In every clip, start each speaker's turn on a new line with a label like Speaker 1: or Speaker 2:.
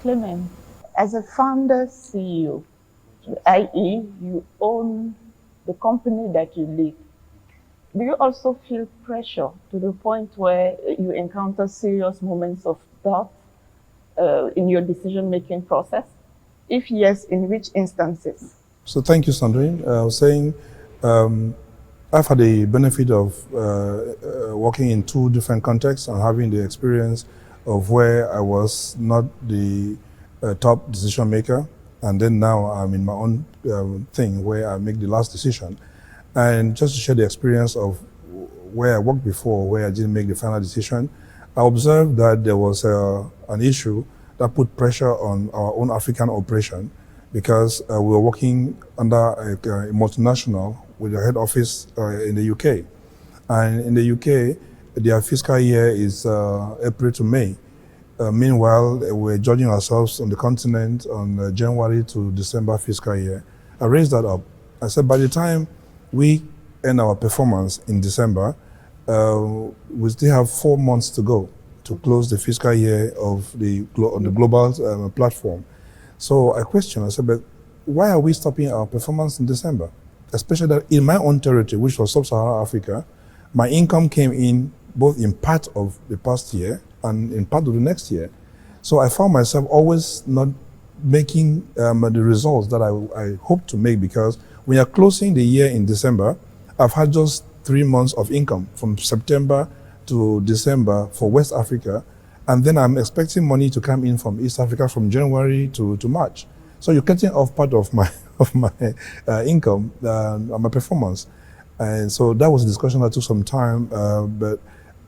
Speaker 1: Clement, as a founder CEO, i.e. you own the company that you lead, do you also feel pressure to the point where you encounter serious moments of doubt in your decision-making process? If yes, in which instances?
Speaker 2: So thank you, Sandrine. I was saying I've had the benefit of working in two different contexts and having the experience of where I was not the top decision maker, and then now I'm in my own thing where I make the last decision. And just to share the experience of where I worked before, where I didn't make the final decision, I observed that there was an issue that put pressure on our own African operation because we were working under a multinational with a head office in the UK. And in the UK, their fiscal year is April to May. Meanwhile, we're judging ourselves on the continent on January to December fiscal year. I raised that up. I said, by the time we end our performance in December, we still have 4 months to go to close the fiscal year on the global platform. So I questioned, I said, but why are we stopping our performance in December? Especially that in my own territory, which was Sub-Saharan Africa, my income came in both in part of the past year and in part of the next year. So I found myself always not making the results that I hoped to make, because when you're closing the year in December, I've had just 3 months of income from September to December for West Africa, and then I'm expecting money to come in from East Africa from January to March. So you're cutting off part of my income and my performance. And so that was a discussion that took some time, but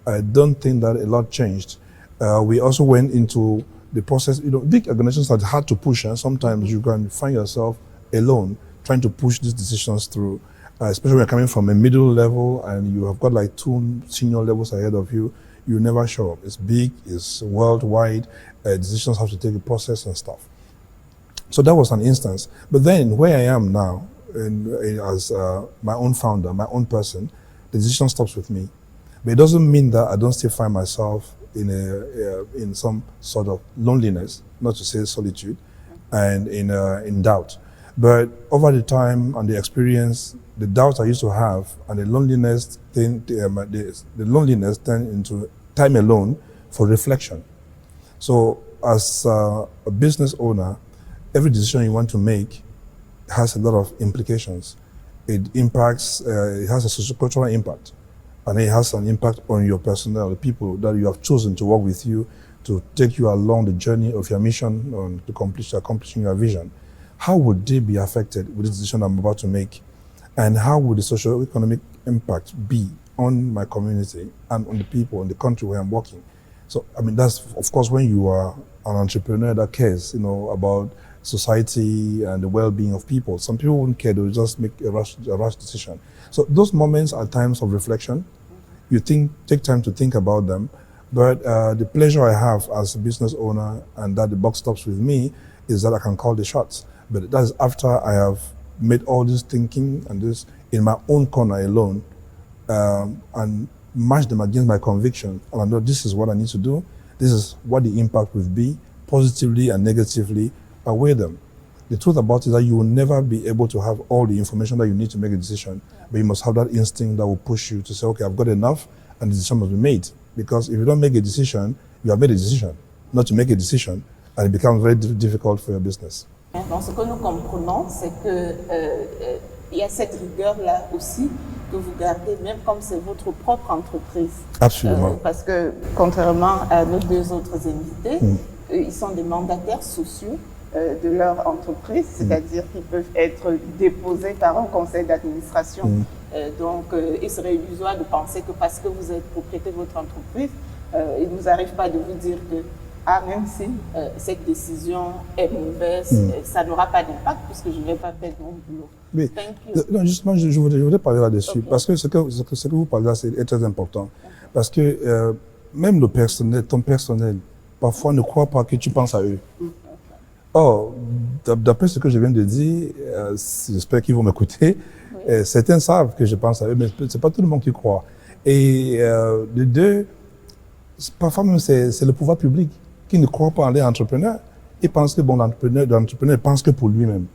Speaker 2: I don't think that a lot changed. We also went into the process, big organizations are hard to push, and sometimes you can find yourself alone trying to push these decisions through, especially when you're coming from a middle level and you have got like 2 senior levels ahead of you, you never show up. It's big, it's worldwide, decisions have to take a process and stuff. So that was an instance. But then where I am now, as my own founder, my own person, the decision stops with me. But it doesn't mean that I don't still find myself in some sort of loneliness, not to say solitude, and in doubt. But over the time and the experience, the doubts I used to have and the loneliness turned into time alone for reflection. So as a business owner, every decision you want to make has a lot of implications. It impacts, it has a socio-cultural impact, and it has an impact on your personnel, the people that you have chosen to work with you, to take you along the journey of your mission on to accomplishing your vision. How would they be affected with the decision I'm about to make? And how would the socio-economic impact be on my community and on the people in the country where I'm working? So, I mean, that's, of course, when you are an entrepreneur that cares, about society and the well-being of people. Some people wouldn't care, they will just make a rash decision. So those moments are times of reflection. You take time to think about them, but the pleasure I have as a business owner, and that the buck stops with me, is that I can call the shots. But that's after I have made all this thinking and this in my own corner alone, and match them against my conviction. And I know this is what I need to do. This is what the impact will be, positively and negatively. I weigh them. The truth about it is that you will never be able to have all the information that you need to make a decision, but you must have that instinct that will push you to say, okay, I've got enough, and the decision must be made. Because if you don't make a decision, you have made a decision, not to make a decision, and it becomes very difficult for your business.
Speaker 1: Donc, ce que nous comprenons, c'est que il y a cette rigueur-là aussi que vous gardez, même comme c'est votre propre entreprise.
Speaker 2: Absolument.
Speaker 1: Parce que, contrairement à nos 2 autres invités, ils sont des mandataires sociaux de leur entreprise, c'est-à-dire qu'ils peuvent être déposés par un conseil d'administration. Donc, il serait illusoire de penser que parce que vous êtes propriétaire de votre entreprise, il ne vous arrive pas de vous dire que même si cette décision est mauvaise, ça n'aura pas d'impact puisque je ne vais pas faire mon boulot.
Speaker 2: Oui. Non, justement, je voudrais parler là-dessus, parce que ce que vous parlez là, c'est très important. Parce que même le personnel, ton personnel, parfois ne croit pas que tu penses à eux. Or, d'après ce que je viens de dire, j'espère qu'ils vont m'écouter, certains savent que je pense à eux, mais c'est pas tout le monde qui croit. Et de deux, parfois même c'est le pouvoir public qui ne croient pas en l'entrepreneur. Ils pensent que l'entrepreneur pense que pour lui-même.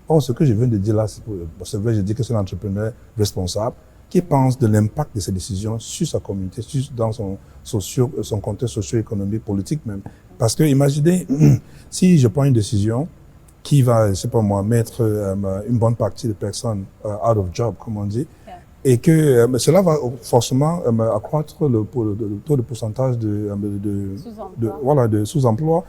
Speaker 2: Or, ce que je viens de dire là, c'est vrai, je dis que c'est un entrepreneur responsable qui pense de l'impact de ses décisions sur sa communauté, dans son contexte socio-économique, politique même. Parce que imaginez, si je prends une décision qui va, je sais pas moi, mettre une bonne partie des personnes out of job, comme on dit, et que cela va forcément accroître le taux de pourcentage de sous-emploi.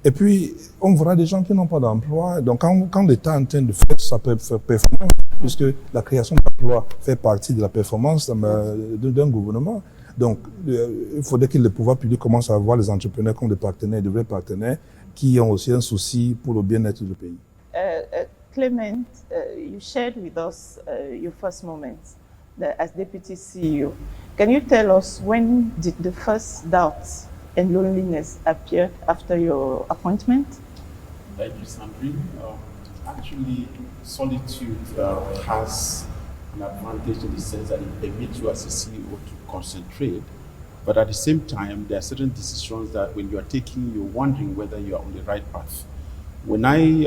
Speaker 2: Et puis, on verra des gens qui n'ont pas d'emploi. Donc, quand l'État est en train de faire sa performance, puisque la création d'emplois fait partie de la performance d'un gouvernement, donc il faudrait que le pouvoir public commence à voir les entrepreneurs comme des partenaires, de vrais partenaires, qui ont aussi un souci pour le bien-être du pays.
Speaker 1: Clement, you shared with us your first moments as Deputy CEO. Can you tell us when did the first doubts and loneliness appear after your appointment?
Speaker 3: Thank you, Sandrine. Actually, solitude has an advantage in the sense that it permits you as a CEO to concentrate, but at the same time, there are certain decisions that when you are taking, you're wondering whether you are on the right path. When I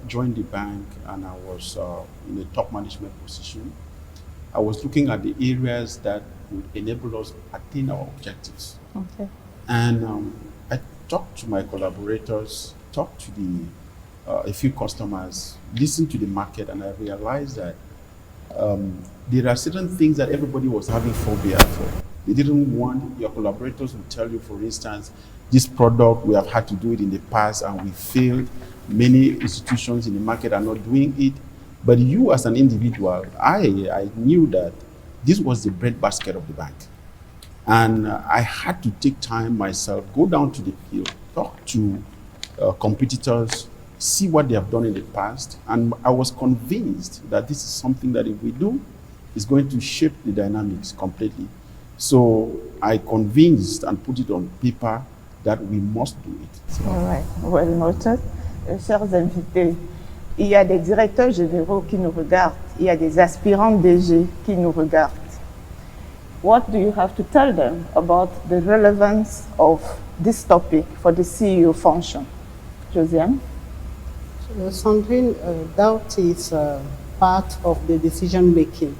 Speaker 3: joined the bank and I was in a top management position, I was looking at the areas that would enable us to attain our objectives.
Speaker 1: Okay.
Speaker 3: And I talked to my collaborators, talked to a few customers, listened to the market, and I realized that there are certain things that everybody was having phobia for. They didn't want, your collaborators would tell you, for instance, this product, we have had to do it in the past and we failed. Many institutions in the market are not doing it. But you as an individual, I knew that this was the breadbasket of the bank. And I had to take time myself, go down to the field, talk to competitors, see what they have done in the past. And I was convinced that this is something that if we do, is going to shape the dynamics completely. So I convinced and put it on paper that we must do it.
Speaker 1: All right, well noted. Chers invités, il y a des directeurs généraux qui nous regardent, il y a des aspirants DG qui nous regardent. What do you have to tell them about the relevance of this topic for the CEO function? Josiane?
Speaker 4: Sandrine, doubt is part of the decision making.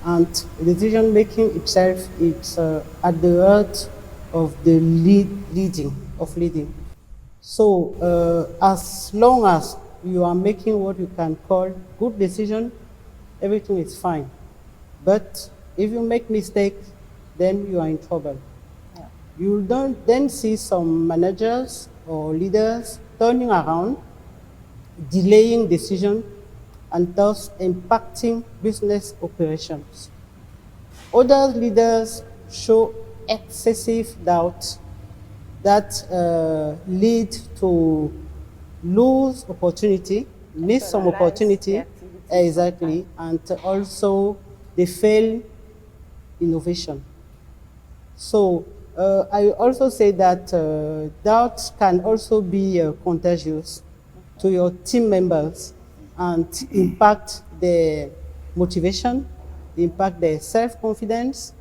Speaker 4: And decision making itself is at the heart of the leading. So as long as you are making what you can call good decision, everything is fine. But if you make mistakes, then you are in trouble. Yeah. You don't then see some managers or leaders turning around, delaying decision, and thus impacting business operations. Other leaders show excessive doubt that lead to lose opportunity, miss some opportunity, exactly, and also they fail innovation. So I also say that doubt can also be contagious to your team members and impact their motivation, impact their self-confidence,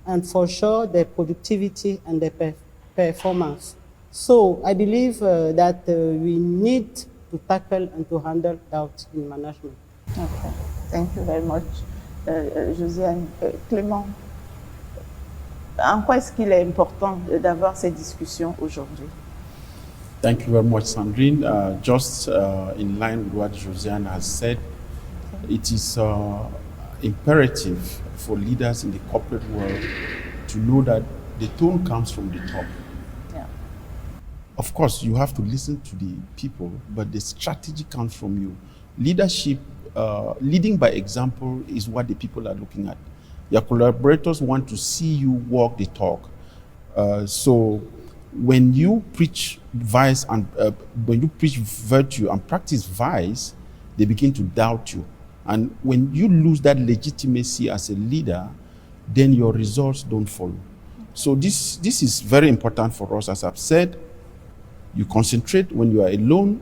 Speaker 4: and for sure their productivity and their performance. So I believe that we need to tackle and to handle doubt in management.
Speaker 1: Okay, thank you very much, Josiane. Clément, en quoi est-ce qu'il est important d'avoir ces discussions aujourd'hui?
Speaker 3: Thank you very much, Sandrine. Just in line with what Josiane has said, it is imperative for leaders in the corporate world to know that the tone comes from the top.
Speaker 1: Yeah.
Speaker 3: Of course, you have to listen to the people, but the strategy comes from you. Leadership, leading by example is what the people are looking at. Your collaborators want to see you walk the talk. So when you preach vice and when you preach virtue and practice vice, they begin to doubt you. And when you lose that legitimacy as a leader, then your results don't follow. So this is very important for us. As I've said, you concentrate when you are alone.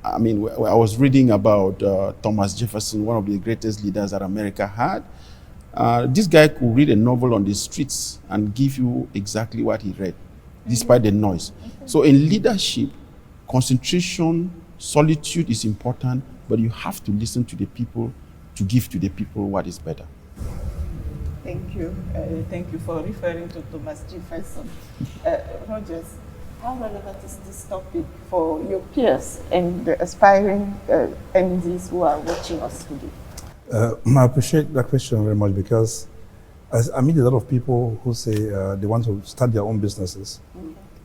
Speaker 3: I mean, I was reading about Thomas Jefferson, one of the greatest leaders that America had. This guy could read a novel on the streets and give you exactly what he read. despite the noise. So in leadership, concentration, solitude is important, but you have to listen to the people to give to the people what is better.
Speaker 1: Thank you. Thank you for referring to Thomas Jefferson. Rogers, how relevant is this topic for your peers and the aspiring MDs who are watching us today?
Speaker 2: I appreciate that question very much because I meet a lot of people who say they want to start their own businesses,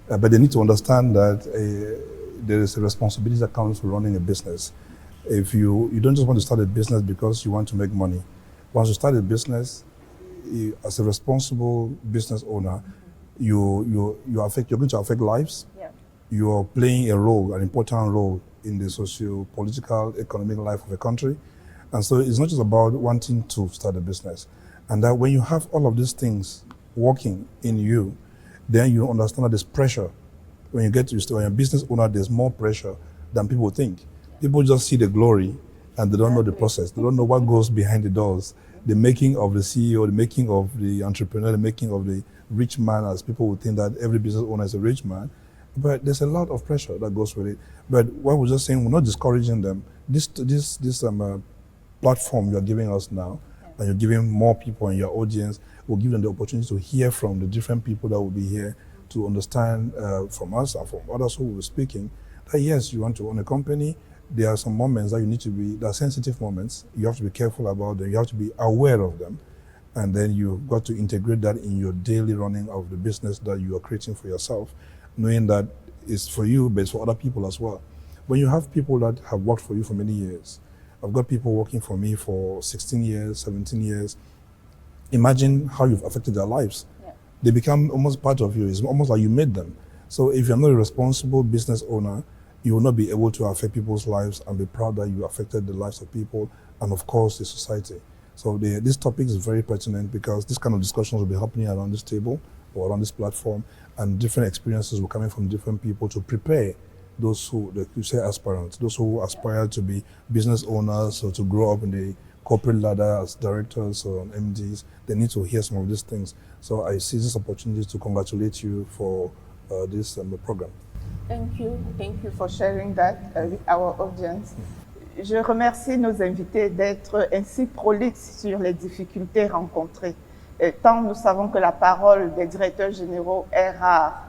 Speaker 2: but they need to understand that there is a responsibility that comes with running a business. If you don't just want to start a business because you want to make money. Once you start a business, as a responsible business owner, you're going to affect lives.
Speaker 1: Yeah.
Speaker 2: You're playing a role, an important role in the socio-political, economic life of a country. And so it's not just about wanting to start a business. And that when you have all of these things working in you, then you understand that there's pressure. When you get to when you're a business owner, there's more pressure than people think. People just see the glory and they don't know the process. They don't know what goes behind the doors. The making of the CEO, the making of the entrepreneur, the making of the rich man, as people would think that every business owner is a rich man. But there's a lot of pressure that goes with it. But what we're just saying, we're not discouraging them. This platform you're giving us now, and you're giving more people in your audience, will give them the opportunity to hear from the different people that will be here to understand from us and from others who will be speaking that yes, you want to own a company. There are some moments that you need to be, there are sensitive moments. You have to be careful about them. You have to be aware of them. And then you've got to integrate that in your daily running of the business that you are creating for yourself, knowing that it's for you, but it's for other people as well. When you have people that have worked for you for many years, I've got people working for me for 16 years, 17 years. Imagine how you've affected their lives.
Speaker 1: Yeah.
Speaker 2: They become almost part of you. It's almost like you made them. So if you're not a responsible business owner, you will not be able to affect people's lives and be proud that you affected the lives of people and, of course, the society. So this topic is very pertinent because this kind of discussions will be happening around this table or around this platform, and different experiences will come in from different people to prepare those who, like you say, aspirants, those who aspire to be business owners or to grow up in the corporate ladder as directors or MDs. They need to hear some of these things. So I see this opportunity to congratulate you for this program.
Speaker 1: Thank you for sharing that with our audience. Je remercie nos invités d'être ainsi prolixes sur les difficultés rencontrées. Tant nous savons que la parole des directeurs généraux est rare